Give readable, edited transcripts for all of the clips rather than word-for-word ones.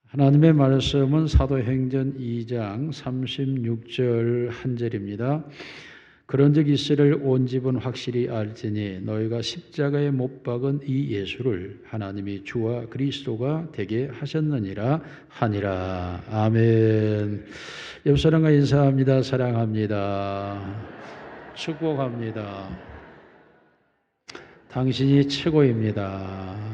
하나님의 말씀은 사도행전 2장 36절 한 절입니다. 그런즉 이스라엘 온 집은 확실히 알지니 너희가 십자가에 못 박은 이 예수를 하나님이 주와 그리스도가 되게 하셨느니라 하니라. 아멘. 옆 사람과 인사합니다. 사랑합니다. 축복합니다. 당신이 최고입니다.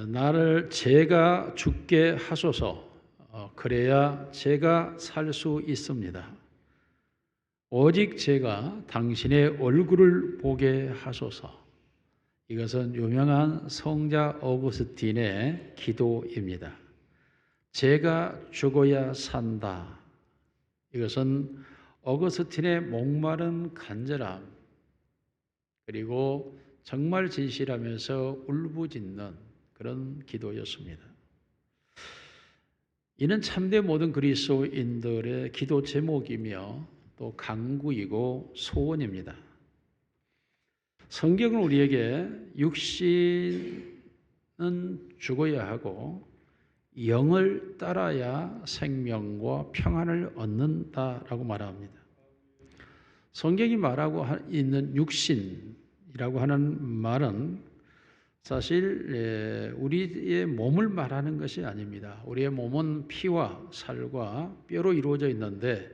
나를 제가 죽게 하소서. 그래야 제가 살 수 있습니다. 오직 제가 당신의 얼굴을 보게 하소서. 이것은 유명한 성자 어거스틴의 기도입니다. 제가 죽어야 산다. 이것은 어거스틴의 목마른 간절함, 그리고 정말 진실하면서 울부짖는 그런 기도였습니다. 이는 참된 모든 그리스도인들의 기도 제목이며 또 간구이고 소원입니다. 성경은 우리에게 육신은 죽어야 하고 영을 따라야 생명과 평안을 얻는다라고 말합니다. 성경이 말하고 있는 육신이라고 하는 말은 사실 우리의 몸을 말하는 것이 아닙니다. 우리의 몸은 피와 살과 뼈로 이루어져 있는데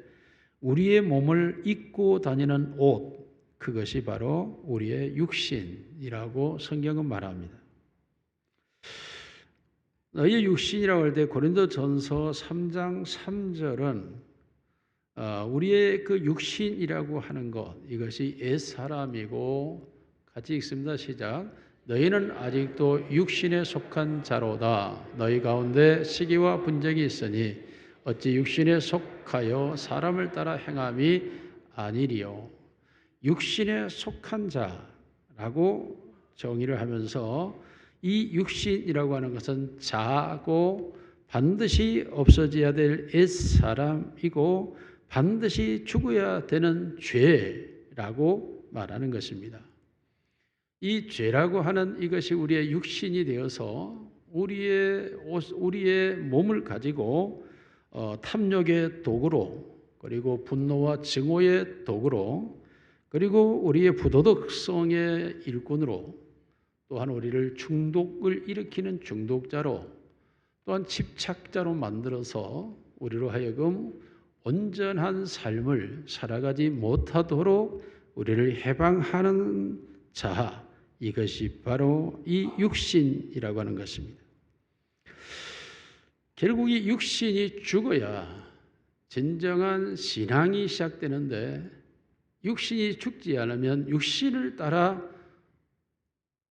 우리의 몸을 입고 다니는 옷, 그것이 바로 우리의 육신이라고 성경은 말합니다. 너희의 육신이라고 할 때 고린도전서 3장 3절은 우리의 그 육신이라고 하는 것, 이것이 옛사람이고, 같이 읽습니다. 시작. 너희는 아직도 육신에 속한 자로다. 너희 가운데 시기와 분쟁이 있으니 어찌 육신에 속하여 사람을 따라 행함이 아니리요. 육신에 속한 자라고 정의를 하면서 이 육신이라고 하는 것은 자고 반드시 없어져야 될 옛사람이고 반드시 죽어야 되는 죄라고 말하는 것입니다. 이 죄라고 하는 이것이 우리의 육신이 되어서 우리의 몸을 가지고 탐욕의 도구로, 그리고 분노와 증오의 도구로, 그리고 우리의 부도덕성의 일꾼으로, 또한 우리를 중독을 일으키는 중독자로, 또한 집착자로 만들어서 우리로 하여금 온전한 삶을 살아가지 못하도록 우리를 해방하는 자, 이것이 바로 이 육신이라고 하는 것입니다. 결국 이 육신이 죽어야 진정한 신앙이 시작되는데, 육신이 죽지 않으면 육신을 따라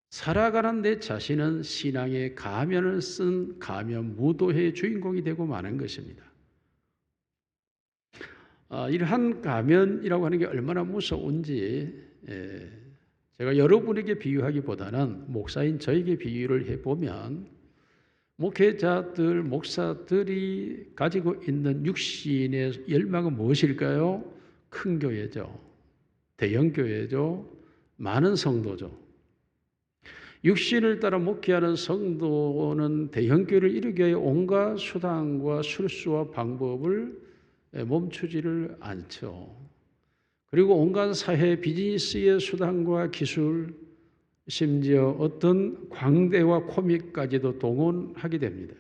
살아가는 내 자신은 신앙의 가면을 쓴 가면 무도회의 주인공이 되고 마는 것입니다. 이러한 가면이라고 하는 게 얼마나 무서운지 제가 여러분에게 비유하기보다는 목사인 저에게 비유를 해보면, 목회자들, 목사들이 가지고 있는 육신의 열망은 무엇일까요? 큰 교회죠. 대형 교회죠. 많은 성도죠. 육신을 따라 목회하는 성도는 대형 교회를 이루기 위해 온갖 수단과 술수와 방법을 멈추지를 않죠. 그리고 온갖 사회 비즈니스의 수단과 기술, 심지어 어떤 광대와 코믹까지도 동원하게 됩니다.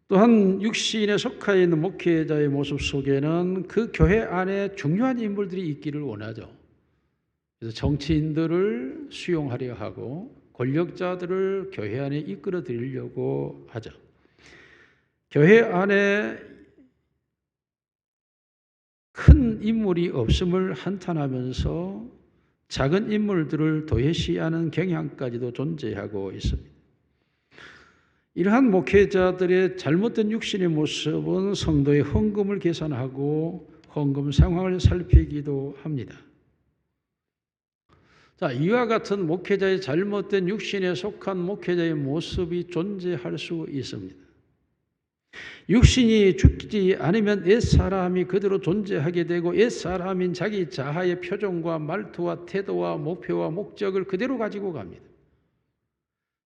또한 육신에 속하여 있는 목회자의 모습 속에는 그 교회 안에 중요한 인물들이 있기를 원하죠. 그래서 정치인들을 수용하려 하고 권력자들을 교회 안에 이끌어 들이려고 하죠. 교회 안에 큰 인물이 없음을 한탄하면서 작은 인물들을 도외시하는 경향까지도 존재하고 있습니다. 이러한 목회자들의 잘못된 육신의 모습은 성도의 헌금을 계산하고 헌금 상황을 살피기도 합니다. 자, 이와 같은 목회자의 잘못된 육신에 속한 목회자의 모습이 존재할 수 있습니다. 육신이 죽지 않으면 옛사람이 그대로 존재하게 되고 옛사람인 자기 자아의 표정과 말투와 태도와 목표와 목적을 그대로 가지고 갑니다.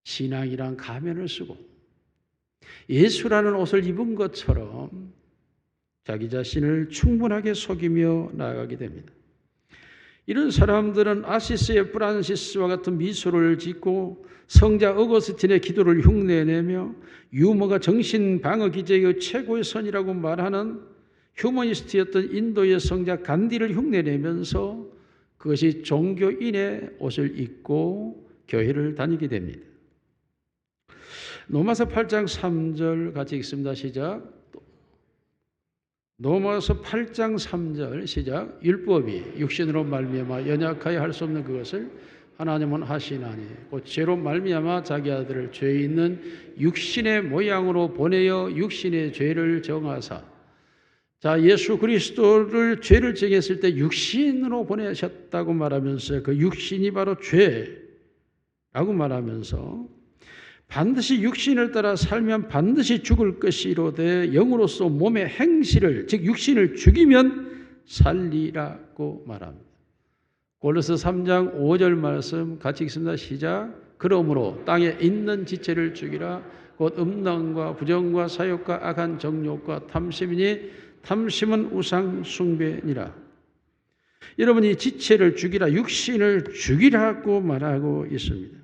신앙이란 가면을 쓰고 예수라는 옷을 입은 것처럼 자기 자신을 충분하게 속이며 나아가게 됩니다. 이런 사람들은 아시스의 프란시스와 같은 미소를 짓고 성자 어거스틴의 기도를 흉내내며 유머가 정신 방어 기제의 최고의 선이라고 말하는 휴머니스트였던 인도의 성자 간디를 흉내내면서 그것이 종교인의 옷을 입고 교회를 다니게 됩니다. 로마서 8장 3절 같이 읽습니다. 시작. 로마서 8장 3절 시작. 율법이 육신으로 말미암아 연약하여 할 수 없는 그것을 하나님은 하시나니 곧 죄로 말미암아 자기 아들을 죄 있는 육신의 모양으로 보내어 육신의 죄를 정하사. 자, 예수 그리스도를 죄를 정했을 때 육신으로 보내셨다고 말하면서 그 육신이 바로 죄라고 말하면서 반드시 육신을 따라 살면 반드시 죽을 것이로되 영으로서 몸의 행실을 즉 육신을 죽이면 살리라고 말합니다. 골로새 3장 5절 말씀 같이 읽습니다. 시작. 그러므로 땅에 있는 지체를 죽이라. 곧 음란과 부정과 사욕과 악한 정욕과 탐심이니 탐심은 우상 숭배니라. 여러분이 지체를 죽이라, 육신을 죽이라고 말하고 있습니다.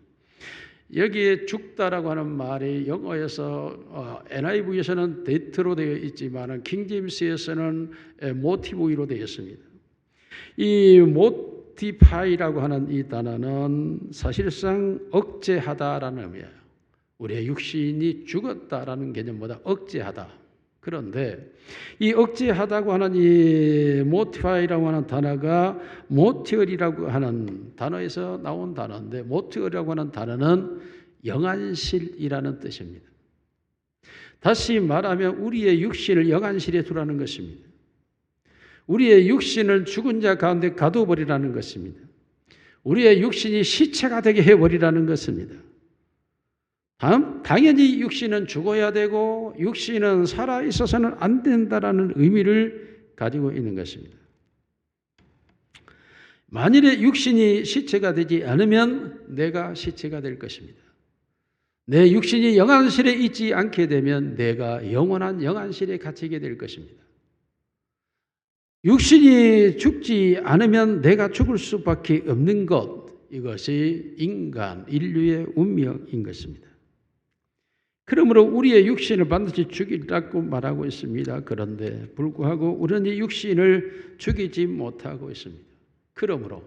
여기에 죽다라고 하는 말이 영어에서 NIV에서는 데트로 되어 있지만 킹제임스에서는 모티브로 되어 있습니다. 이 모티파이라고 하는 이 단어는 사실상 억제하다라는 의미예요. 우리의 육신이 죽었다라는 개념보다 억제하다. 그런데 이 억제하다고 하는 이 모티파이라고 하는 단어가 모티얼이라고 하는 단어에서 나온 단어인데 모티얼이라고 하는 단어는 영안실이라는 뜻입니다. 다시 말하면 우리의 육신을 영안실에 두라는 것입니다. 우리의 육신을 죽은 자 가운데 가둬버리라는 것입니다. 우리의 육신이 시체가 되게 해버리라는 것입니다. 당연히 육신은 죽어야 되고 육신은 살아있어서는 안 된다라는 의미를 가지고 있는 것입니다. 만일에 육신이 시체가 되지 않으면 내가 시체가 될 것입니다. 내 육신이 영안실에 있지 않게 되면 내가 영원한 영안실에 갇히게 될 것입니다. 육신이 죽지 않으면 내가 죽을 수밖에 없는 것, 이것이 인류의 운명인 것입니다. 그러므로 우리의 육신을 반드시 죽이라고 말하고 있습니다. 그런데 불구하고 우리는 이 육신을 죽이지 못하고 있습니다. 그러므로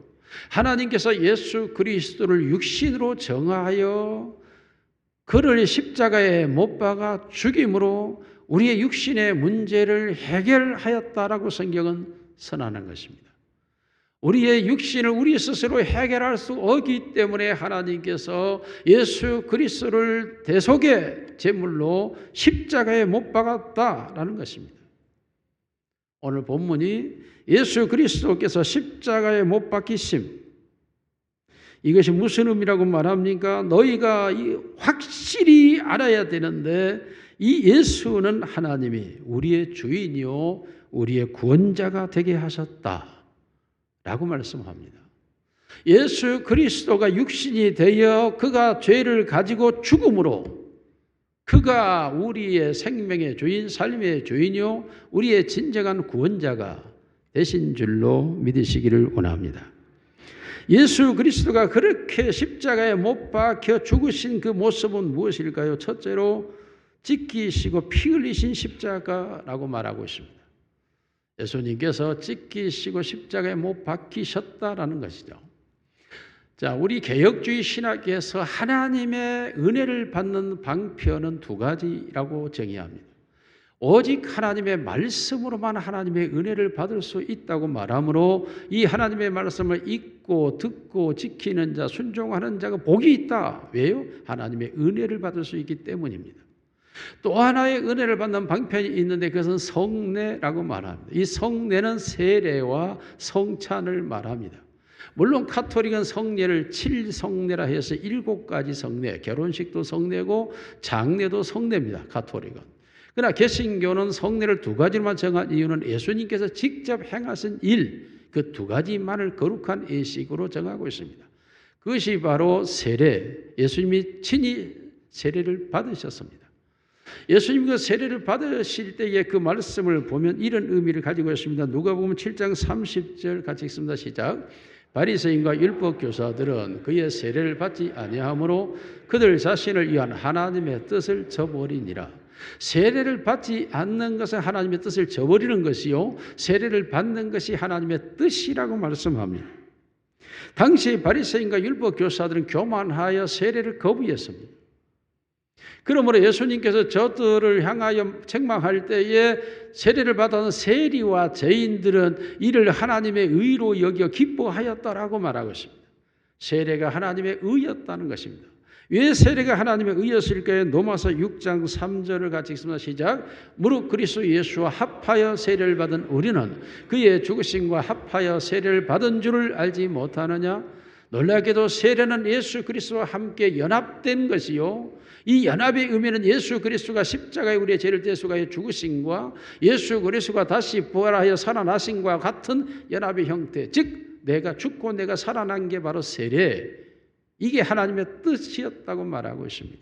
하나님께서 예수 그리스도를 육신으로 정하여 그를 십자가에 못 박아 죽임으로 우리의 육신의 문제를 해결하였다라고 성경은 선언하는 것입니다. 우리의 육신을 우리 스스로 해결할 수 없기 때문에 하나님께서 예수 그리스도를 대속의 제물로 십자가에 못 박았다라는 것입니다. 오늘 본문이 예수 그리스도께서 십자가에 못 박히심, 이것이 무슨 의미라고 말합니까? 너희가 확실히 알아야 되는데 이 예수는 하나님이 우리의 주인이요 우리의 구원자가 되게 하셨다 라고 말씀합니다. 예수 그리스도가 육신이 되어 그가 죄를 가지고 죽음으로 그가 우리의 생명의 주인, 삶의 주인이요 우리의 진정한 구원자가 되신 줄로 믿으시기를 원합니다. 예수 그리스도가 그렇게 십자가에 못 박혀 죽으신 그 모습은 무엇일까요? 첫째로 찢기시고 피 흘리신 십자가라고 말하고 있습니다. 예수님께서 찢기시고 십자가에 못 박히셨다라는 것이죠. 자, 우리 개혁주의 신학에서 하나님의 은혜를 받는 방편은 두 가지라고 정의합니다. 오직 하나님의 말씀으로만 하나님의 은혜를 받을 수 있다고 말하므로 이 하나님의 말씀을 읽고 듣고 지키는 자, 순종하는 자가 복이 있다. 왜요? 하나님의 은혜를 받을 수 있기 때문입니다. 또 하나의 은혜를 받는 방편이 있는데 그것은 성례라고 말합니다. 이 성례는 세례와 성찬을 말합니다. 물론 가톨릭은 성례를 7성례라 해서 7가지 성례, 결혼식도 성례고 장례도 성례입니다. 가톨릭은. 그러나 개신교는 성례를 두 가지로만 정한 이유는 예수님께서 직접 행하신 일, 그 두 가지만을 거룩한 예식으로 정하고 있습니다. 그것이 바로 세례, 예수님이 친히 세례를 받으셨습니다. 예수님 그 세례를 받으실 때의 그 말씀을 보면 이런 의미를 가지고 있습니다. 누가복음 7장 30절 같이 읽습니다. 시작. 바리새인과 율법 교사들은 그의 세례를 받지 아니하므로 그들 자신을 위한 하나님의 뜻을 저버리니라. 세례를 받지 않는 것은 하나님의 뜻을 저버리는 것이요, 세례를 받는 것이 하나님의 뜻이라고 말씀합니다. 당시 바리새인과 율법 교사들은 교만하여 세례를 거부했습니다. 그러므로 예수님께서 저들을 향하여 책망할 때에 세례를 받은 세리와 죄인들은 이를 하나님의 의로 여겨 기뻐하였다라고 말하고 있습니다. 세례가 하나님의 의였다는 것입니다. 왜 세례가 하나님의 의였을까요? 로마서 6장 3절을 같이 읽습니다. 시작. 무릇 그리스도 예수와 합하여 세례를 받은 우리는 그의 죽으심과 합하여 세례를 받은 줄을 알지 못하느냐? 놀랍게도 세례는 예수 그리스도와 함께 연합된 것이요, 이 연합의 의미는 예수 그리스도가 십자가에 우리의 죄를 대속하여 죽으심과 예수 그리스도가 다시 부활하여 살아나심과 같은 연합의 형태, 즉 내가 죽고 내가 살아난 게 바로 세례, 이게 하나님의 뜻이었다고 말하고 있습니다.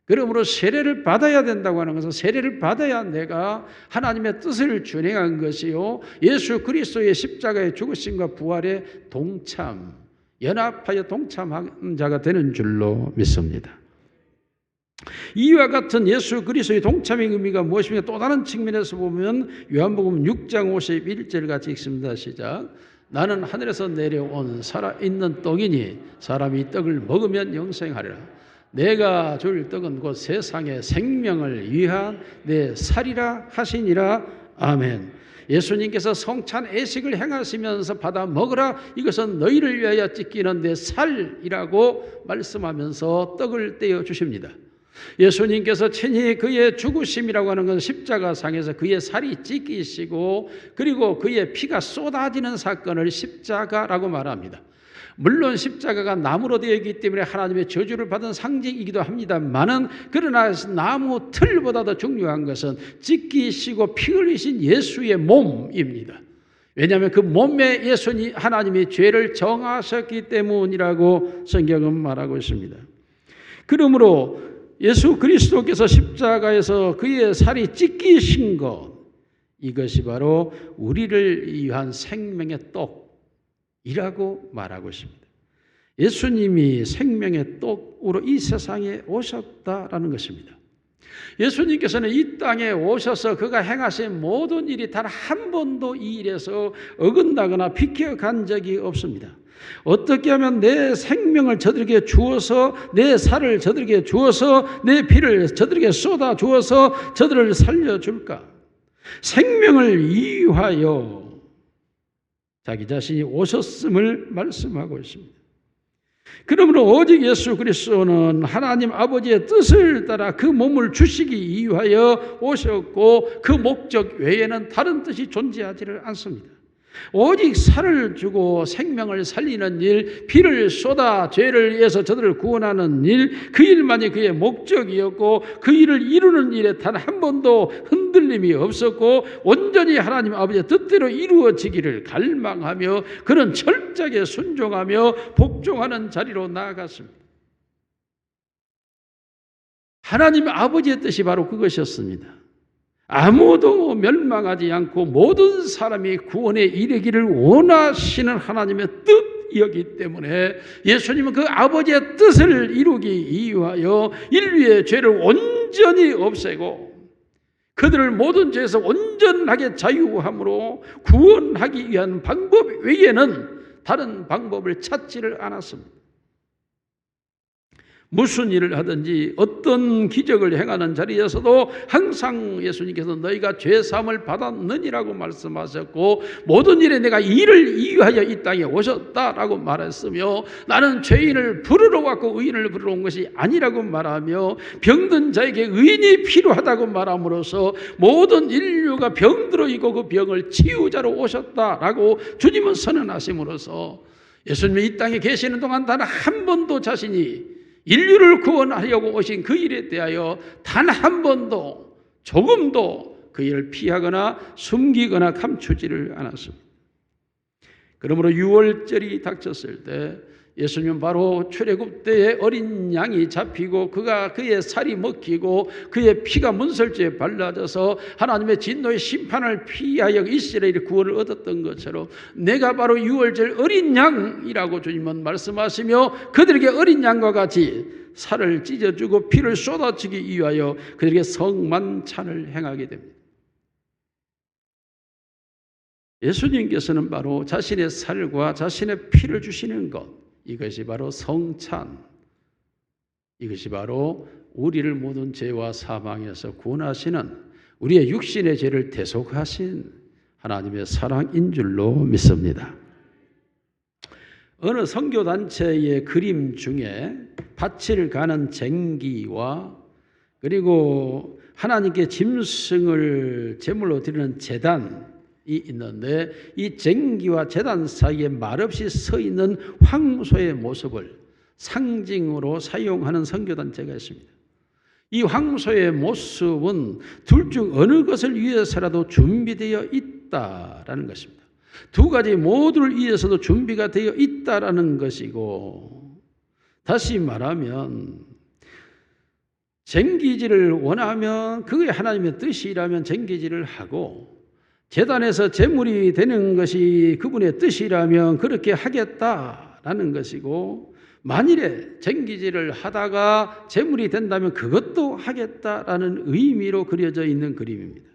그러므로 세례를 받아야 된다고 하는 것은 세례를 받아야 내가 하나님의 뜻을 준행한 것이요, 예수 그리스도의 십자가의 죽으심과 부활에 동참, 연합하여 동참한 자가 되는 줄로 믿습니다. 이와 같은 예수 그리스도의 동참의 의미가 무엇이며, 또 다른 측면에서 보면 요한복음 6장 51절 같이 읽습니다. 시작. 나는 하늘에서 내려온 살아있는 떡이니 사람이 떡을 먹으면 영생하리라. 내가 줄 떡은 곧 세상의 생명을 위한 내 살이라 하시니라. 아멘. 예수님께서 성찬 예식을 행하시면서 받아 먹으라, 이것은 너희를 위하여 찢기는 내 살이라고 말씀하면서 떡을 떼어 주십니다. 예수님께서 친히 그의 죽으심이라고 하는 것은 십자가상에서 그의 살이 찢기시고 그리고 그의 피가 쏟아지는 사건을 십자가라고 말합니다. 물론 십자가가 나무로 되어 있기 때문에 하나님의 저주를 받은 상징이기도 합니다만은, 그러나 나무 틀보다 더 중요한 것은 찢기시고 피 흘리신 예수의 몸입니다. 왜냐하면 그 몸에 예수님 하나님이 죄를 정하셨기 때문이라고 성경은 말하고 있습니다. 그러므로 예수 그리스도께서 십자가에서 그의 살이 찢기신 것, 이것이 바로 우리를 위한 생명의 떡이라고 말하고 있습니다. 예수님이 생명의 떡으로 이 세상에 오셨다라는 것입니다. 예수님께서는 이 땅에 오셔서 그가 행하신 모든 일이 단 한 번도 이 일에서 어긋나거나 비껴간 적이 없습니다. 어떻게 하면 내 생명을 저들에게 주어서, 내 살을 저들에게 주어서, 내 피를 저들에게 쏟아 주어서 저들을 살려줄까? 생명을 위하여 자기 자신이 오셨음을 말씀하고 있습니다. 그러므로 오직 예수 그리스도는 하나님 아버지의 뜻을 따라 그 몸을 주시기 위하여 오셨고, 그 목적 외에는 다른 뜻이 존재하지를 않습니다. 오직 살을 주고 생명을 살리는 일, 피를 쏟아 죄를 위해서 저들을 구원하는 일, 그 일만이 그의 목적이었고, 그 일을 이루는 일에 단 한 번도 흔들림이 없었고, 온전히 하나님 아버지의 뜻대로 이루어지기를 갈망하며 그런 철저하게 순종하며 복종하는 자리로 나아갔습니다. 하나님 아버지의 뜻이 바로 그것이었습니다. 아무도 멸망하지 않고 모든 사람이 구원에 이르기를 원하시는 하나님의 뜻이었기 때문에 예수님은 그 아버지의 뜻을 이루기 위하여 인류의 죄를 온전히 없애고 그들을 모든 죄에서 온전하게 자유함으로 구원하기 위한 방법 외에는 다른 방법을 찾지를 않았습니다. 무슨 일을 하든지 어떤 기적을 행하는 자리에서도 항상 예수님께서 너희가 죄사함을 받았느니라고 말씀하셨고, 모든 일에 내가 이를 위하여 이 땅에 오셨다라고 말했으며, 나는 죄인을 부르러 왔고 의인을 부르러 온 것이 아니라고 말하며, 병든 자에게 의인이 필요하다고 말함으로써 모든 인류가 병들어 있고 그 병을 치유자로 오셨다라고 주님은 선언하심으로써 예수님이 이 땅에 계시는 동안 단 한 번도 자신이 인류를 구원하려고 오신 그 일에 대하여 단 한 번도 조금도 그 일을 피하거나 숨기거나 감추지를 않았습니다. 그러므로 유월절이 닥쳤을 때 예수님은 바로 출애굽 때에 어린 양이 잡히고 그의 살이 먹히고 그의 피가 문설주에 발라져서 하나님의 진노의 심판을 피하여 이스라엘의 구원을 얻었던 것처럼 내가 바로 유월절 어린 양이라고 주님은 말씀하시며 그들에게 어린 양과 같이 살을 찢어주고 피를 쏟아주기 위하여 그들에게 성만찬을 행하게 됩니다. 예수님께서는 바로 자신의 살과 자신의 피를 주시는 것, 이것이 바로 성찬, 이것이 바로 우리를 모든 죄와 사망에서 구원하시는 우리의 육신의 죄를 대속하신 하나님의 사랑인 줄로 믿습니다. 어느 선교단체의 그림 중에 밭을 가는 쟁기와 그리고 하나님께 짐승을 제물로 드리는 제단이 있는데 이 쟁기와 제단 사이에 말없이 서 있는 황소의 모습을 상징으로 사용하는 선교단체가 있습니다. 이 황소의 모습은 둘 중 어느 것을 위해서라도 준비되어 있다라는 것입니다. 두 가지 모두를 위해서도 준비가 되어 있다라는 것이고, 다시 말하면 쟁기질을 원하면 그게 하나님의 뜻이라면 쟁기질을 하고, 제단에서 제물이 되는 것이 그분의 뜻이라면 그렇게 하겠다라는 것이고, 만일에 쟁기질을 하다가 제물이 된다면 그것도 하겠다라는 의미로 그려져 있는 그림입니다.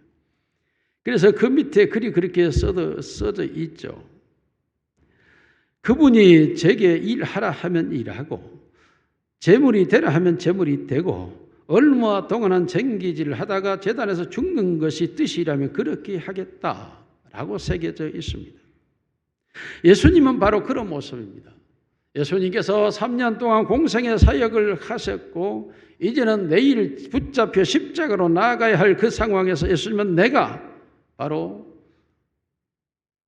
그래서 그 밑에 글이 그렇게 써져 있죠. 그분이 제게 일하라 하면 일하고 제물이 되라 하면 제물이 되고 얼마 동안은 쟁기질을 하다가 제단에서 죽는 것이 뜻이라면 그렇게 하겠다라고 새겨져 있습니다. 예수님은 바로 그런 모습입니다. 예수님께서 3년 동안 공생의 사역을 하셨고 이제는 내일 붙잡혀 십자가로 나아가야 할 그 상황에서 예수님은 내가 바로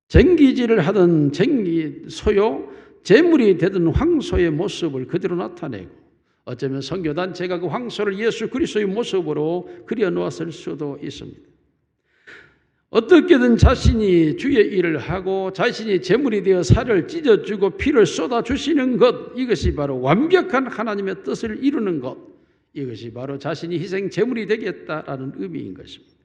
쟁기질을 하던 소요 제물이 되던 황소의 모습을 그대로 나타내고, 어쩌면 선교단체가 그 황소를 예수 그리스도의 모습으로 그려놓았을 수도 있습니다. 어떻게든 자신이 주의 일을 하고 자신이 제물이 되어 살을 찢어주고 피를 쏟아주시는 것, 이것이 바로 완벽한 하나님의 뜻을 이루는 것, 이것이 바로 자신이 희생 제물이 되겠다라는 의미인 것입니다.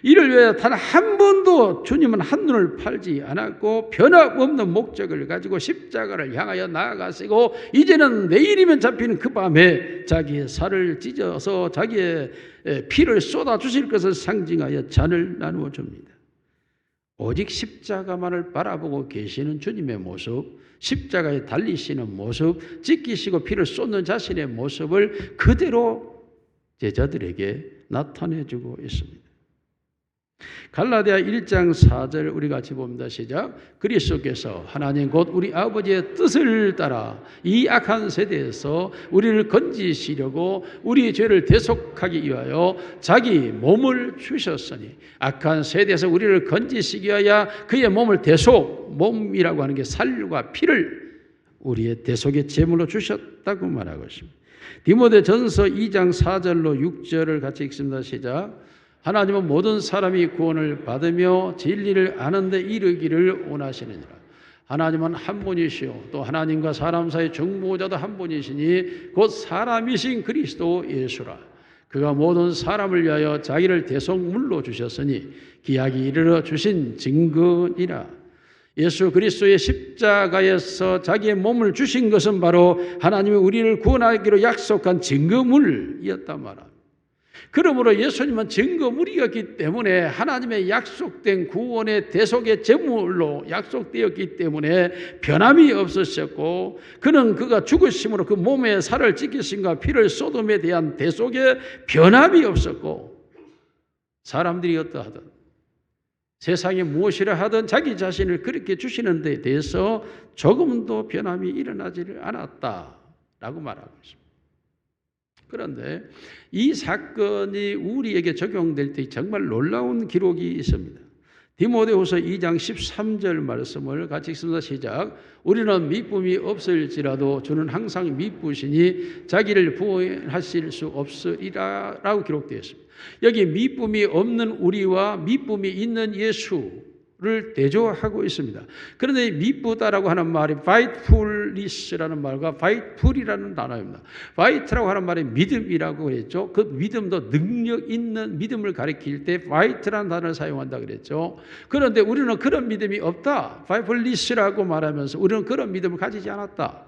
이를 위해 단 한 번도 주님은 한눈을 팔지 않았고 변함없는 목적을 가지고 십자가를 향하여 나아가시고, 이제는 내일이면 잡히는 그 밤에 자기의 살을 찢어서 자기의 피를 쏟아주실 것을 상징하여 잔을 나누어 줍니다. 오직 십자가만을 바라보고 계시는 주님의 모습, 십자가에 달리시는 모습, 찢기시고 피를 쏟는 자신의 모습을 그대로 제자들에게 나타내주고 있습니다. 갈라디아 1장 4절 우리 같이 봅니다. 시작. 그리스도께서 하나님 곧 우리 아버지의 뜻을 따라 이 악한 세대에서 우리를 건지시려고 우리 죄를 대속하기 위하여 자기 몸을 주셨으니, 악한 세대에서 우리를 건지시기 위하여 그의 몸을 대속, 몸이라고 하는 게 살과 피를 우리의 대속의 제물로 주셨다고 말하고 있습니다. 디모데전서 2장 4절로 6절을 같이 읽습니다. 시작. 하나님은 모든 사람이 구원을 받으며 진리를 아는 데 이르기를 원하시느니라. 하나님은 한 분이시요 또 하나님과 사람 사이 중보자도 한 분이시니 곧 사람이신 그리스도 예수라. 그가 모든 사람을 위하여 자기를 대속물로 주셨으니 기약이 이르러 주신 증거니라. 예수 그리스도의 십자가에서 자기의 몸을 주신 것은 바로 하나님이 우리를 구원하기로 약속한 증거물이었단 말이야. 그러므로 예수님은 증거물이었기 때문에 하나님의 약속된 구원의 대속의 제물로 약속되었기 때문에 변함이 없으셨고, 그는 그가 죽으심으로 그 몸에 살을 찢기심과 피를 쏟음에 대한 대속에 변함이 없었고, 사람들이 어떠하든 세상에 무엇이라 하든 자기 자신을 그렇게 주시는 데 대해서 조금도 변함이 일어나지를 않았다라고 말하고 있습니다. 그런데 이 사건이 우리에게 적용될 때 정말 놀라운 기록이 있습니다. 디모데후서 2장 13절 말씀을 같이 읽습니다. 시작. 우리는 미쁨이 없을지라도 주는 항상 미쁘시니 자기를 부인하실 수 없으리라 라고 기록되어 있습니다. 여기 미쁨이 없는 우리와 미쁨이 있는 예수를 대조하고 있습니다. 그런데 미쁘다라고 하는 말이 faithfulness라는 말과 faithful이라는 단어입니다. faith라고 하는 말이 믿음이라고 그랬죠. 그 믿음도 능력 있는 믿음을 가리킬 때 faith라는 단어를 사용한다 그랬죠. 그런데 우리는 그런 믿음이 없다. faithfulness라고 말하면서 우리는 그런 믿음을 가지지 않았다.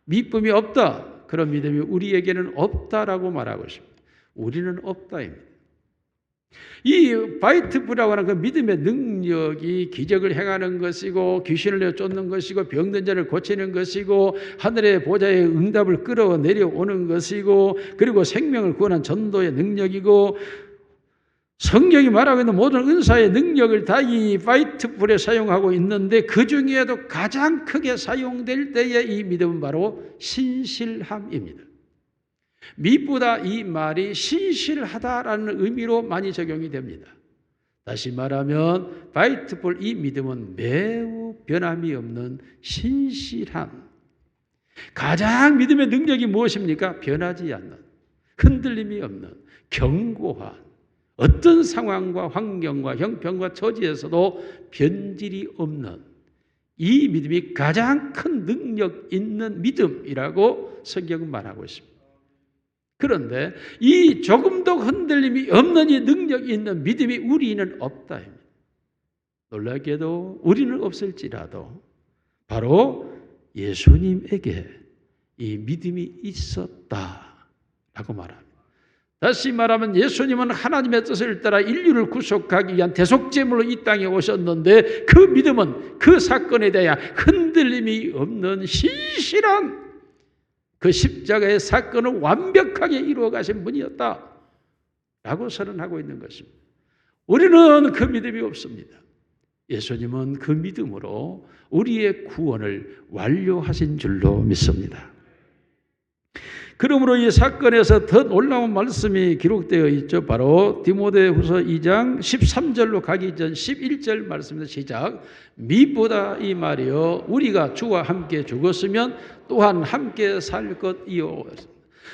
미쁨이 없다. 그런 믿음이 우리에게는 없다라고 말하고 있습니다. 우리는 없다입니다. 이 faithful이라고 하는 그 믿음의 능력이 기적을 행하는 것이고 귀신을 내쫓는 것이고 병든 자를 고치는 것이고 하늘의 보좌의 응답을 끌어내려오는 것이고 그리고 생명을 구원한 전도의 능력이고 성경이 말하고 있는 모든 은사의 능력을 다 이 faithful에 사용하고 있는데 그 중에도 가장 크게 사용될 때에 이 믿음은 바로 신실함입니다. 미쁘다 이 말이 신실하다라는 의미로 많이 적용이 됩니다. 다시 말하면 faithful 이 믿음은 매우 변함이 없는 신실한 가장 믿음의 능력이 무엇입니까? 변하지 않는 흔들림이 없는 견고한 어떤 상황과 환경과 형편과 처지에서도 변질이 없는 이 믿음이 가장 큰 능력 있는 믿음이라고 성경은 말하고 있습니다. 그런데 이 조금도 흔들림이 없는 이 능력이 있는 믿음이 우리는 없다. 놀랍게도 우리는 없을지라도 바로 예수님에게 이 믿음이 있었다라고 말합니다. 다시 말하면 예수님은 하나님의 뜻을 따라 인류를 구속하기 위한 대속제물로 이 땅에 오셨는데 그 믿음은 그 사건에 대한 흔들림이 없는 신실한 그 십자가의 사건을 완벽하게 이루어 가신 분이었다라고 선언하고 있는 것입니다. 우리는 그 믿음이 없습니다. 예수님은 그 믿음으로 우리의 구원을 완료하신 줄로 믿습니다. 그러므로 이 사건에서 더 놀라운 말씀이 기록되어 있죠. 바로 디모데후서 2장 13절로 가기 전 11절 말씀입니다. 시작. 미쁘다 이 말이요 우리가 주와 함께 죽었으면 또한 함께 살 것이요.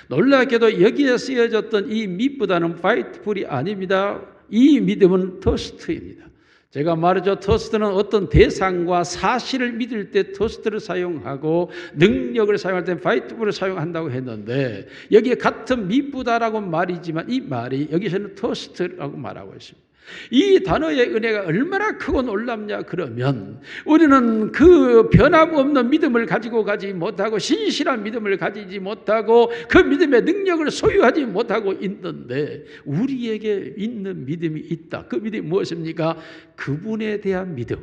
놀랍게도 여기에 쓰여졌던 이 미쁘다는 faithful이 아닙니다. 이 믿음은 trust입니다. 제가 말하죠. 트러스트는 어떤 대상과 사실을 믿을 때 트러스트를 사용하고 능력을 사용할 때 faithful을 사용한다고 했는데 여기에 같은 미쁘다라고 말이지만 이 말이 여기서는 트러스트라고 말하고 있습니다. 이 단어의 은혜가 얼마나 크고 놀랍냐 그러면 우리는 그 변함없는 믿음을 가지고 가지 못하고 신실한 믿음을 가지지 못하고 그 믿음의 능력을 소유하지 못하고 있는데 우리에게 있는 믿음이 있다. 그 믿음이 무엇입니까? 그분에 대한 믿음,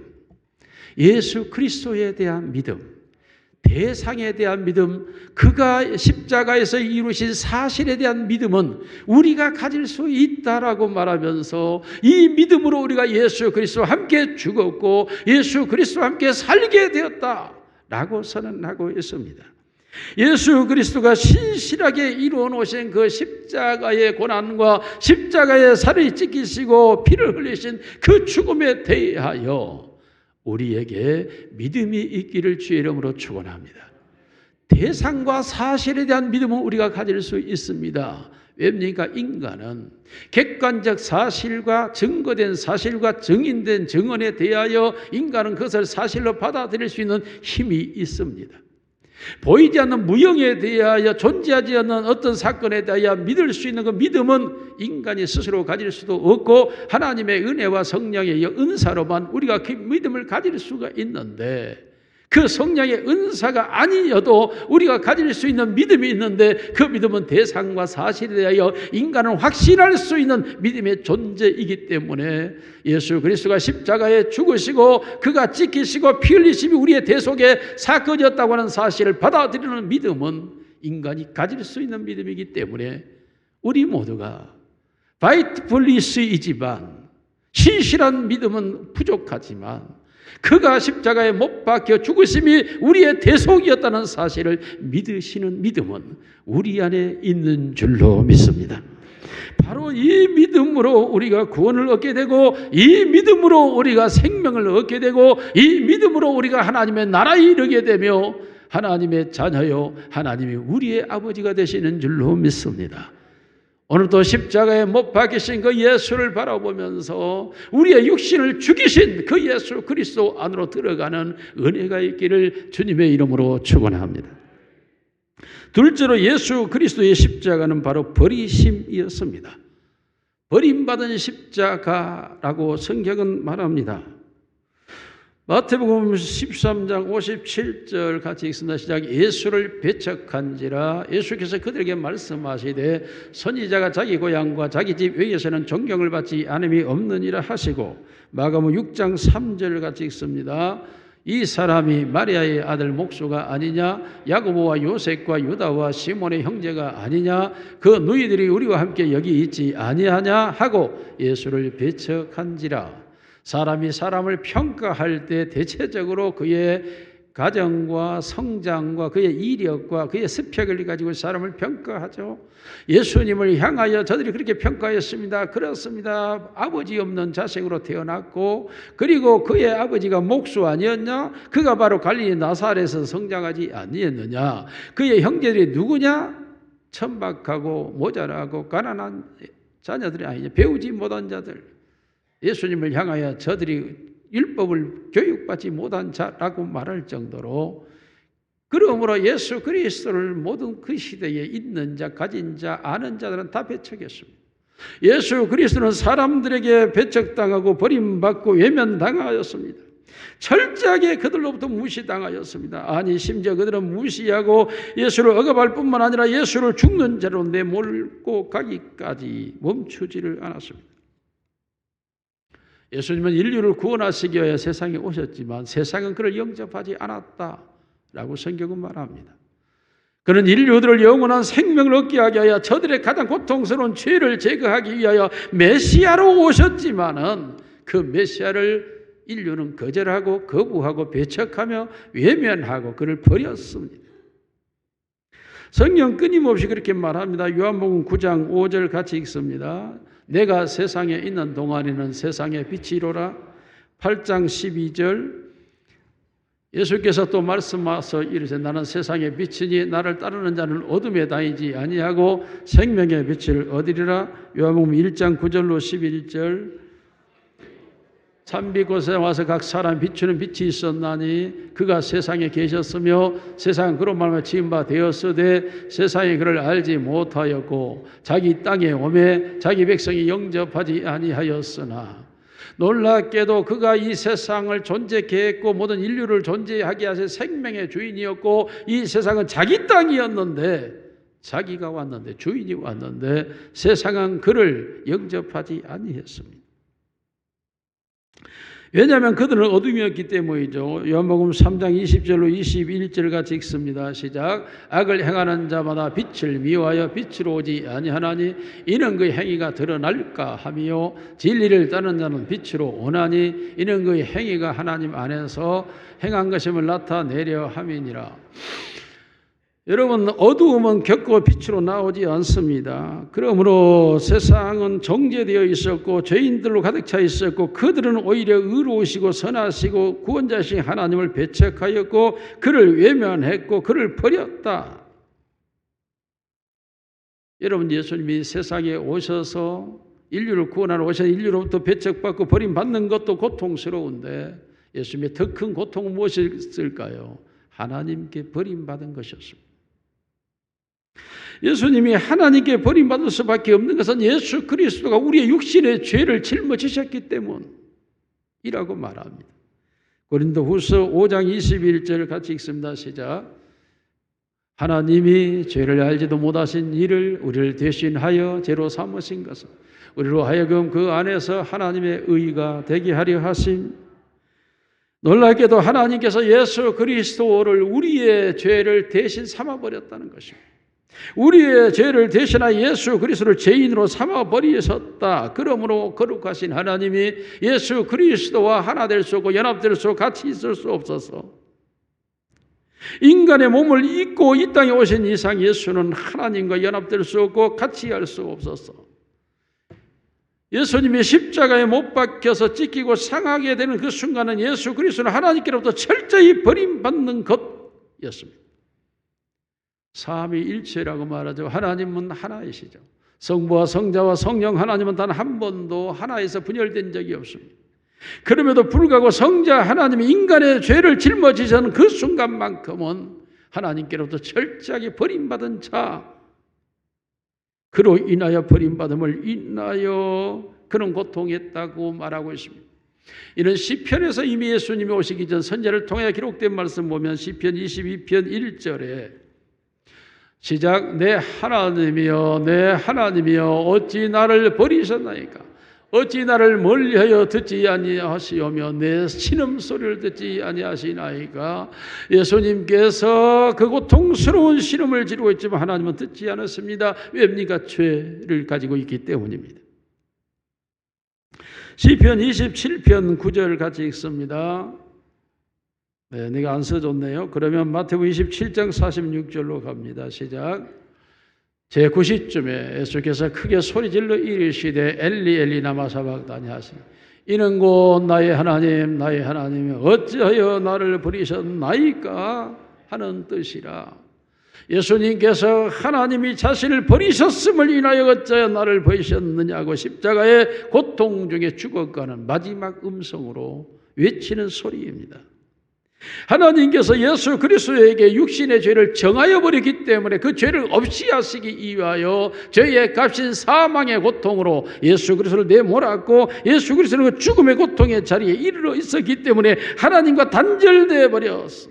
예수 그리스도에 대한 믿음, 대상에 대한 믿음, 그가 십자가에서 이루신 사실에 대한 믿음은 우리가 가질 수 있다라고 말하면서 이 믿음으로 우리가 예수 그리스도와 함께 죽었고 예수 그리스도와 함께 살게 되었다라고 선언하고 있습니다. 예수 그리스도가 신실하게 이루어 놓으신 그 십자가의 고난과 십자가의 살을 찢기시고 피를 흘리신 그 죽음에 대하여 우리에게 믿음이 있기를 주의 이름으로 축원합니다. 대상과 사실에 대한 믿음은 우리가 가질 수 있습니다. 왜입니까? 인간은 객관적 사실과 증거된 사실과 증인된 증언에 대하여 인간은 그것을 사실로 받아들일 수 있는 힘이 있습니다. 보이지 않는 무형에 대하여 존재하지 않는 어떤 사건에 대하여 믿을 수 있는 그 믿음은 인간이 스스로 가질 수도 없고 하나님의 은혜와 성령의 은사로만 우리가 그 믿음을 가질 수가 있는데 그 성령의 은사가 아니어도 우리가 가질 수 있는 믿음이 있는데 그 믿음은 대상과 사실에 대하여 인간은 확신할 수 있는 믿음의 존재이기 때문에 예수 그리스도가 십자가에 죽으시고 그가 찢기시고 피 흘리심이 우리의 대속의 사건이었다고 하는 사실을 받아들이는 믿음은 인간이 가질 수 있는 믿음이기 때문에 우리 모두가 faithful이지만 신실한 믿음은 부족하지만 그가 십자가에 못 박혀 죽으심이 우리의 대속이었다는 사실을 믿으시는 믿음은 우리 안에 있는 줄로 믿습니다. 바로 이 믿음으로 우리가 구원을 얻게 되고, 이 믿음으로 우리가 생명을 얻게 되고, 이 믿음으로 우리가 하나님의 나라에 이르게 되며 하나님의 자녀요 하나님이 우리의 아버지가 되시는 줄로 믿습니다. 오늘도 십자가에 못 박히신 그 예수를 바라보면서 우리의 육신을 죽이신 그 예수 그리스도 안으로 들어가는 은혜가 있기를 주님의 이름으로 축원합니다. 둘째로 예수 그리스도의 십자가는 바로 버리심이었습니다. 버림받은 십자가라고 성경은 말합니다. 마태복음 13장 57절 같이 읽습니다. 시작. 예수를 배척한지라 예수께서 그들에게 말씀하시되 선지자가 자기 고향과 자기 집 외에서는 존경을 받지 않음이 없느니라 하시고, 마가복음 6장 3절 같이 읽습니다. 이 사람이 마리아의 아들 목수가 아니냐? 야고보와 요셉과 유다와 시몬의 형제가 아니냐? 그 누이들이 우리와 함께 여기 있지 아니하냐? 하고 예수를 배척한지라. 사람이 사람을 평가할 때 대체적으로 그의 가정과 성장과 그의 이력과 그의 스펙을 가지고 사람을 평가하죠. 예수님을 향하여 저들이 그렇게 평가했습니다. 그렇습니다. 아버지 없는 자식으로 태어났고, 그리고 그의 아버지가 목수 아니었냐? 그가 바로 갈릴리 나사렛에서 성장하지 아니었느냐? 그의 형제들이 누구냐? 천박하고 모자라고 가난한 자녀들이 아니냐? 배우지 못한 자들. 예수님을 향하여 저들이 율법을 교육받지 못한 자라고 말할 정도로, 그러므로 예수 그리스도를 모든 그 시대에 있는 자, 가진 자, 아는 자들은 다 배척했습니다. 예수 그리스도는 사람들에게 배척당하고 버림받고 외면당하였습니다. 철저하게 그들로부터 무시당하였습니다. 아니 심지어 그들은 무시하고 예수를 억압할 뿐만 아니라 예수를 죽는 죄로 내몰고 가기까지 멈추지를 않았습니다. 예수님은 인류를 구원하시기 위하여 세상에 오셨지만 세상은 그를 영접하지 않았다라고 성경은 말합니다. 그는 인류들을 영원한 생명을 얻게 하기 위하여 저들의 가장 고통스러운 죄를 제거하기 위하여 메시아로 오셨지만은 그 메시아를 인류는 거절하고 거부하고 배척하며 외면하고 그를 버렸습니다. 성경 끊임없이 그렇게 말합니다. 요한복음 9장 5절 같이 읽습니다. 내가 세상에 있는 동안에는 세상의 빛이로라. 8장 12절 예수께서 또 말씀하셔서 이르시되 나는 세상의 빛이니 나를 따르는 자는 어둠에 다니지 아니하고 생명의 빛을 얻으리라. 요한복음 1장 9절로 11절 참비 곳에 와서 각 사람 비추는 빛이 있었나니 그가 세상에 계셨으며 세상은 그로 말미암아 지은 바 되었으되 세상이 그를 알지 못하였고 자기 땅에 오매 자기 백성이 영접하지 아니하였으나 놀랍게도 그가 이 세상을 존재케 했고 모든 인류를 존재하게 하신 생명의 주인이었고 이 세상은 자기 땅이었는데 자기가 왔는데 주인이 왔는데 세상은 그를 영접하지 아니했습니다. 왜냐하면 그들은 어둠이었기 때문이죠. 요한복음 3장 20절로 21절 같이 읽습니다. 시작. 악을 행하는 자마다 빛을 미워하여 빛으로 오지 아니하나니 이는 그 행위가 드러날까 하며 진리를 따르는 자는 빛으로 오나니 이는 그 행위가 하나님 안에서 행한 것임을 나타내려 함이니라. 여러분, 어두움은 결코 빛으로 나오지 않습니다. 그러므로 세상은 정죄되어 있었고 죄인들로 가득 차 있었고 그들은 오히려 의로우시고 선하시고 구원자신 하나님을 배척하였고 그를 외면했고 그를 버렸다. 여러분, 예수님이 세상에 오셔서 인류를 구원하러 오셔서 인류로부터 배척받고 버림받는 것도 고통스러운데 예수님의 더 큰 고통은 무엇이었을까요? 하나님께 버림받은 것이었습니다. 예수님이 하나님께 버림받을 수밖에 없는 것은 예수 그리스도가 우리의 육신의 죄를 짊어지셨기 때문이라고 말합니다. 고린도후서 5장 21절 같이 읽습니다. 시작. 하나님이 죄를 알지도 못하신 이를 우리를 대신하여 죄로 삼으신 것은 우리로 하여금 그 안에서 하나님의 의가 되게 하려 하심. 놀랍게도 하나님께서 예수 그리스도를 우리의 죄를 대신 삼아버렸다는 것입니다. 우리의 죄를 대신하여 예수 그리스도를 죄인으로 삼아버리셨다. 그러므로 거룩하신 하나님이 예수 그리스도와 하나 될 수 없고 연합될 수 없고 같이 있을 수 없어서 인간의 몸을 입고 이 땅에 오신 이상 예수는 하나님과 연합될 수 없고 같이 할 수 없어서 예수님이 십자가에 못 박혀서 찢기고 상하게 되는 그 순간은 예수 그리스도는 하나님께로부터 철저히 버림받는 것이었습니다. 삼위일체라고 말하죠. 하나님은 하나이시죠. 성부와 성자와 성령 하나님은 단 한 번도 하나에서 분열된 적이 없습니다. 그럼에도 불구하고 성자 하나님이 인간의 죄를 짊어지시는 그 순간만큼은 하나님께로부터 철저하게 버림받은 자, 그로 인하여 버림받음을 인하여 그런 고통했다고 말하고 있습니다. 이런 시편에서 이미 예수님이 오시기 전 선지자를 통해 기록된 말씀 보면 시편 22편 1절에 시작, 내 하나님이여 내 하나님이여 어찌 나를 버리셨나이까, 어찌 나를 멀리하여 듣지 아니하시오며 내 신음소리를 듣지 아니하시나이까. 예수님께서 그 고통스러운 신음을 지르고 있지만 하나님은 듣지 않았습니다. 왜입니까? 죄를 가지고 있기 때문입니다. 시편 27편 9절 같이 읽습니다. 네, 내가 안 써줬네요. 그러면 마태복음 27장 46절로 갑니다. 시작. 제9시쯤에 예수께서 크게 소리질러 이르시되 엘리 엘리 라마 사박다니 하시니 이는 곧 나의 하나님 나의 하나님 어찌하여 나를 버리셨나이까 하는 뜻이라. 예수님께서 하나님이 자신을 버리셨음을 인하여 어찌하여 나를 버리셨느냐고 십자가의 고통 중에 죽어가는 마지막 음성으로 외치는 소리입니다. 하나님께서 예수 그리스도에게 육신의 죄를 정하여 버렸기 때문에 그 죄를 없이 하시기 위하여 죄의 값인 사망의 고통으로 예수 그리스도를 내몰았고 예수 그리스도는 그 죽음의 고통의 자리에 이르러 있었기 때문에 하나님과 단절되어 버렸어.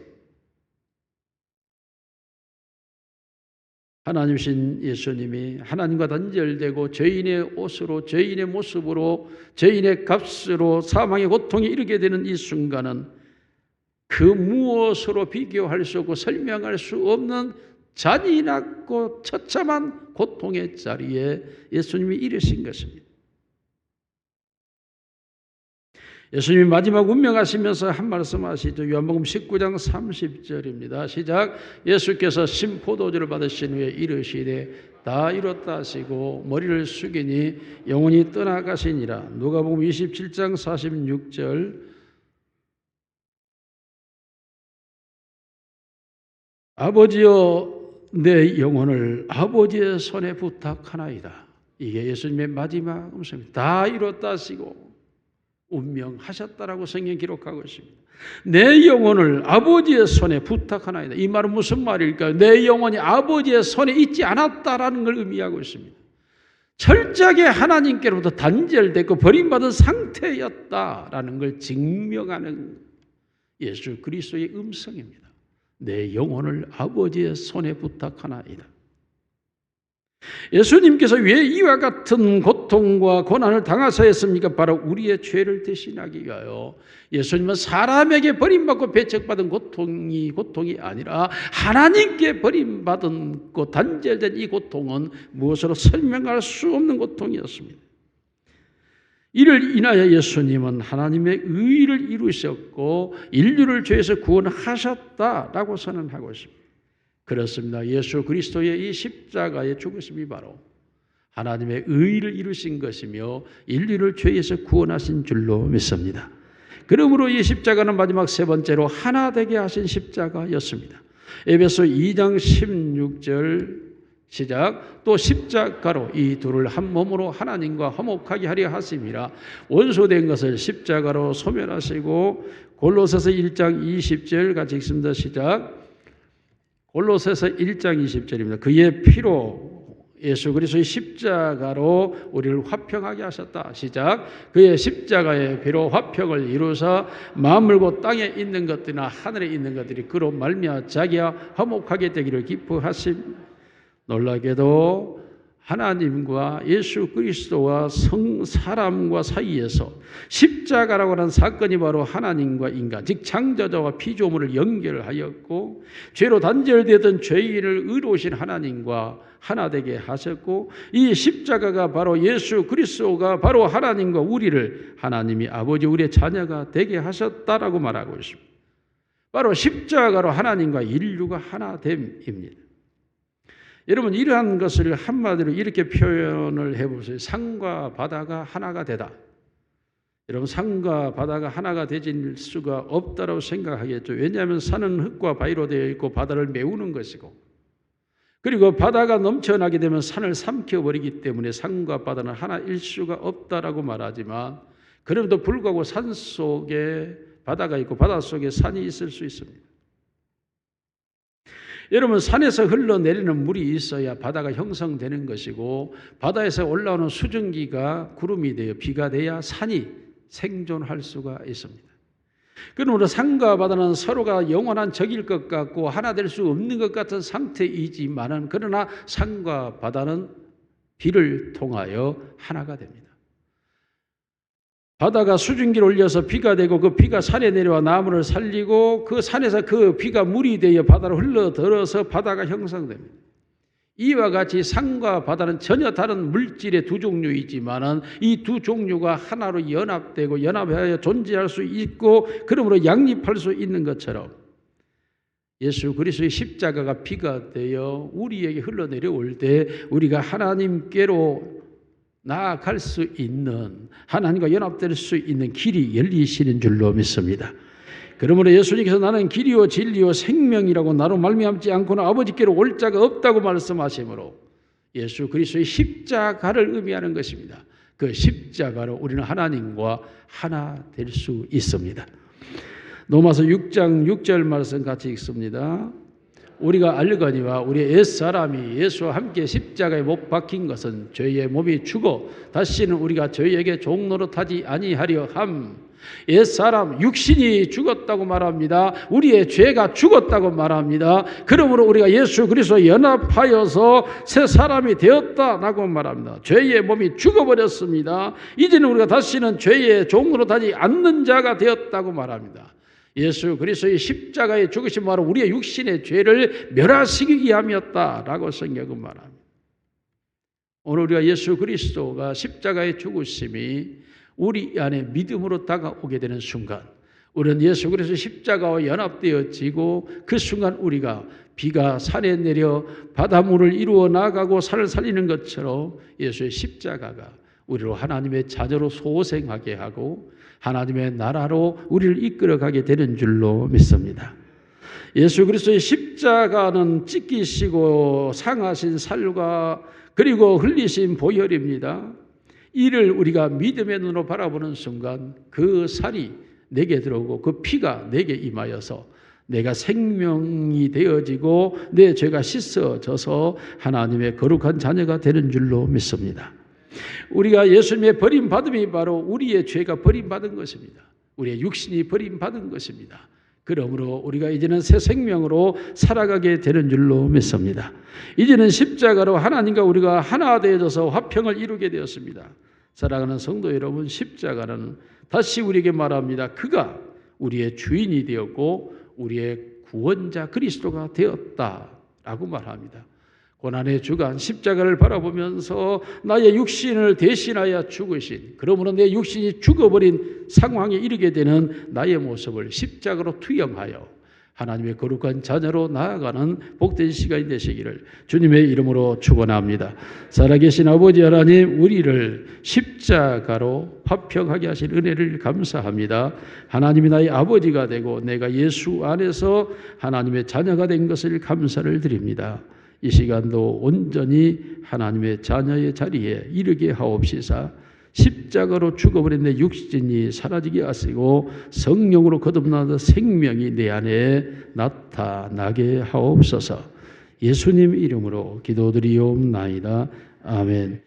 하나님이신 예수님이 하나님과 단절되고 죄인의 옷으로 죄인의 모습으로 죄인의 값으로 사망의 고통에 이르게 되는 이 순간은 그 무엇으로 비교할 수 없고 설명할 수 없는 잔인하고 처참한 고통의 자리에 예수님이 이르신 것입니다. 예수님이 마지막 운명하시면서 한 말씀 하시죠. 요한복음 19장 30절입니다. 시작. 예수께서 신포도주를 받으신 후에 이르시되 다 이뤘다 하시고 머리를 숙이니 영혼이 떠나가시니라. 누가복음 27장 46절. 아버지여 내 영혼을 아버지의 손에 부탁하나이다. 이게 예수님의 마지막 음성입니다. 다 이뤘다 하시고 운명하셨다라고 성경 기록하고 있습니다. 내 영혼을 아버지의 손에 부탁하나이다. 이 말은 무슨 말일까요? 내 영혼이 아버지의 손에 있지 않았다라는 걸 의미하고 있습니다. 철저하게 하나님께로부터 단절됐고 버림받은 상태였다라는 걸 증명하는 예수 그리스도의 음성입니다. 내 영혼을 아버지의 손에 부탁하나이다. 예수님께서 왜 이와 같은 고통과 고난을 당하셨습니까? 바로 우리의 죄를 대신하기 위하여. 예수님은 사람에게 버림받고 배척받은 고통이 아니라 하나님께 버림받은 단절된 이 고통은 무엇으로 설명할 수 없는 고통이었습니다. 이를 인하여 예수님은 하나님의 의를 이루셨고 인류를 죄에서 구원하셨다라고 선언하고 있습니다. 그렇습니다. 예수 그리스도의 이 십자가의 죽으심이 바로 하나님의 의를 이루신 것이며 인류를 죄에서 구원하신 줄로 믿습니다. 그러므로 이 십자가는 마지막 세 번째로 하나 되게 하신 십자가였습니다. 에베소 2장 16절 시작. 또 십자가로 이 둘을 한 몸으로 하나님과 화목하게 하려 하심이라. 원수된 것을 십자가로 소멸하시고. 골로새서 1장 20절 같이 읽습니다. 시작. 골로새서 1장 20절입니다. 그의 피로 예수 그리스도의 십자가로 우리를 화평하게 하셨다. 시작. 그의 십자가의 피로 화평을 이루사 만물고 땅에 있는 것들이나 하늘에 있는 것들이 그로 말미암아 자기와 화목하게 되기를 기뻐하심. 놀라게도 하나님과 예수 그리스도와 사람과 사이에서 십자가라고 하는 사건이 바로 하나님과 인간, 즉 창조자와 피조물을 연결하였고 죄로 단절되던 죄인을 의로우신 하나님과 하나 되게 하셨고 이 십자가가 바로 예수 그리스도가 바로 하나님과 우리를 하나님이 아버지 우리의 자녀가 되게 하셨다라고 말하고 있습니다. 바로 십자가로 하나님과 인류가 하나 됨입니다. 여러분 이러한 것을 한마디로 이렇게 표현을 해보세요. 산과 바다가 하나가 되다. 여러분 산과 바다가 하나가 되질 수가 없다고 생각하겠죠. 왜냐하면 산은 흙과 바위로 되어 있고 바다를 메우는 것이고, 그리고 바다가 넘쳐나게 되면 산을 삼켜버리기 때문에 산과 바다는 하나일 수가 없다라고 말하지만, 그럼에도 불구하고 산 속에 바다가 있고 바다 속에 산이 있을 수 있습니다. 여러분 산에서 흘러내리는 물이 있어야 바다가 형성되는 것이고, 바다에서 올라오는 수증기가 구름이 되어 비가 돼야 산이 생존할 수가 있습니다. 그러므로 산과 바다는 서로가 영원한 적일 것 같고 하나 될 수 없는 것 같은 상태이지만은, 그러나 산과 바다는 비를 통하여 하나가 됩니다. 바다가 수증기를 올려서 비가 되고, 그 비가 산에 내려와 나무를 살리고, 그 산에서 그 비가 물이 되어 바다로 흘러들어서 바다가 형성됩니다. 이와 같이 산과 바다는 전혀 다른 물질의 두 종류이지만은 이 두 종류가 하나로 연합되고 연합하여 존재할 수 있고, 그러므로 양립할 수 있는 것처럼 예수 그리스도의 십자가가 비가 되어 우리에게 흘러내려올 때 우리가 하나님께로 나아갈 수 있는, 하나님과 연합될 수 있는 길이 열리시는 줄로 믿습니다. 그러므로 예수님께서 나는 길이요 진리요 생명이라고 나로 말미암지 않고는 아버지께로 올 자가 없다고 말씀하시므로 예수 그리스도의 십자가를 의미하는 것입니다. 그 십자가로 우리는 하나님과 하나 될 수 있습니다. 로마서 6장 6절 말씀 같이 읽습니다. 우리가 알거니와 우리 옛사람이 예수와 함께 십자가에 못 박힌 것은 죄의 몸이 죽어 다시는 우리가 죄에게 종노릇하지 아니하려 함. 옛사람 육신이 죽었다고 말합니다. 우리의 죄가 죽었다고 말합니다. 그러므로 우리가 예수 그리스도와 연합하여서 새 사람이 되었다라고 말합니다. 죄의 몸이 죽어버렸습니다. 이제는 우리가 다시는 죄의 종노릇하지 않는 자가 되었다고 말합니다. 예수 그리스도의 십자가의 죽으심으로 우리의 육신의 죄를 멸하시기 위함이었다라고 성경은 말합니다. 오늘 우리가 예수 그리스도가 십자가의 죽으심이 우리 안에 믿음으로 다가오게 되는 순간, 우리는 예수 그리스도 십자가와 연합되어지고, 그 순간 우리가 비가 산에 내려 바닷물을 이루어 나가고 산을 살리는 것처럼 예수의 십자가가 우리로 하나님의 자녀로 소생하게 하고 하나님의 나라로 우리를 이끌어가게 되는 줄로 믿습니다. 예수 그리스도의 십자가는 찢기시고 상하신 살과 그리고 흘리신 보혈입니다. 이를 우리가 믿음의 눈으로 바라보는 순간 그 살이 내게 들어오고 그 피가 내게 임하여서 내가 생명이 되어지고 내 죄가 씻어져서 하나님의 거룩한 자녀가 되는 줄로 믿습니다. 우리가 예수님의 버림받음이 바로 우리의 죄가 버림받은 것입니다. 우리의 육신이 버림받은 것입니다. 그러므로 우리가 이제는 새 생명으로 살아가게 되는 줄로 믿습니다. 이제는 십자가로 하나님과 우리가 하나 되어져서 화평을 이루게 되었습니다. 사랑하는 성도 여러분, 십자가는 다시 우리에게 말합니다. 그가 우리의 주인이 되었고 우리의 구원자 그리스도가 되었다라고 말합니다. 고난의 주간 십자가를 바라보면서 나의 육신을 대신하여 죽으신, 그러므로 내 육신이 죽어버린 상황에 이르게 되는 나의 모습을 십자가로 투영하여 하나님의 거룩한 자녀로 나아가는 복된 시간이 되시기를 주님의 이름으로 축원합니다. 살아계신 아버지 하나님, 우리를 십자가로 화평하게 하신 은혜를 감사합니다. 하나님이 나의 아버지가 되고 내가 예수 안에서 하나님의 자녀가 된 것을 감사를 드립니다. 이 시간도 온전히 하나님의 자녀의 자리에 이르게 하옵시사 십자가로 죽어버린 내 육신이 사라지게 하시고 성령으로 거듭나는 생명이 내 안에 나타나게 하옵소서. 예수님 이름으로 기도드리옵나이다. 아멘.